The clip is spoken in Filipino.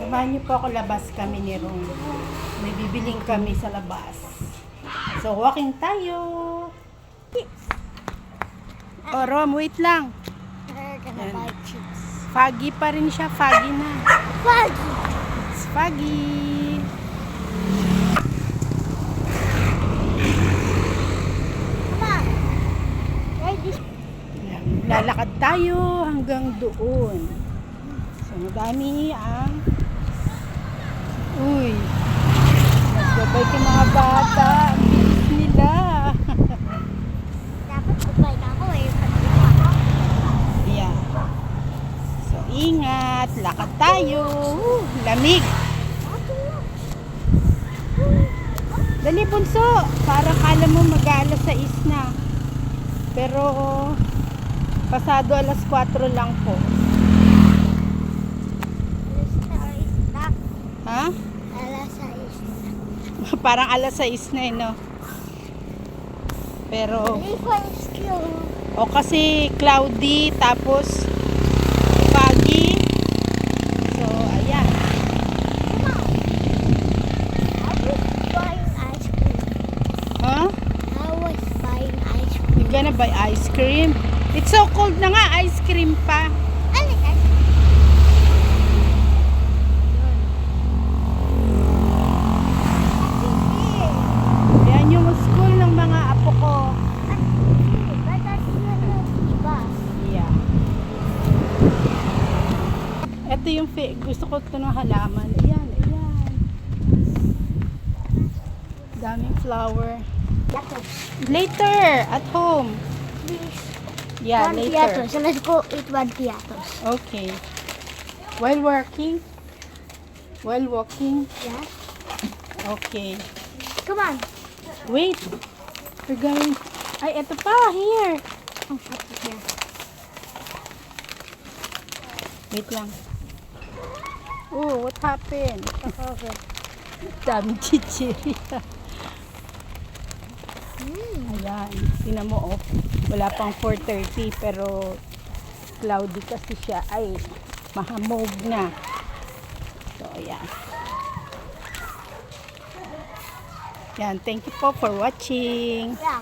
Samahan niyo po ako, labas kami ni Ron. May bibiling kami sa labas. So, walking tayo. Oh, Rom, wait lang. We're gonna buy chips. Foggy pa rin siya. Foggy na. Foggy! It's foggy. Come on! Ride this. Ayan, lalakad tayo hanggang doon. So, madami ang... Uy! Nagbabay ka mga bata. Ang bilis nila. Dapat mag-bike ako eh. Pati ako. Yeah. So, ingat. Lakad tayo. Lamig. Dali, bunso. Para kala mo mag-aalas 6 na. Pero, pasado alas 4 lang po. Ha? Alas 6. Parang alas 6 na no? Pero, o kasi cloudy, tapos foggy. So, ayan. I was buying ice cream. Huh? I was buying ice cream. You're gonna buy ice cream? It's so cold na nga, ice cream pa. I like ice cream. Ayan yung school ng mga apo ko. Yeah. Ito yung gusto ko ito ng halaman. Ayan, ayan. Daming flower. Later, at home. Yeah, later. So let's go eat one piatos. Okay. While working? While walking? Yeah. Okay. Come on. Wait. We're going... Ay, ito pa. Here. Oh, put it here. Wait lang. Oh, what happened? Okay. Daming chichirya. Ayan. Tingnan mo, oh. Wala pang 4:30 pero cloudy kasi siya. Ay, mahamog na. So, ayan. Yan. Thank you po for watching. Yeah.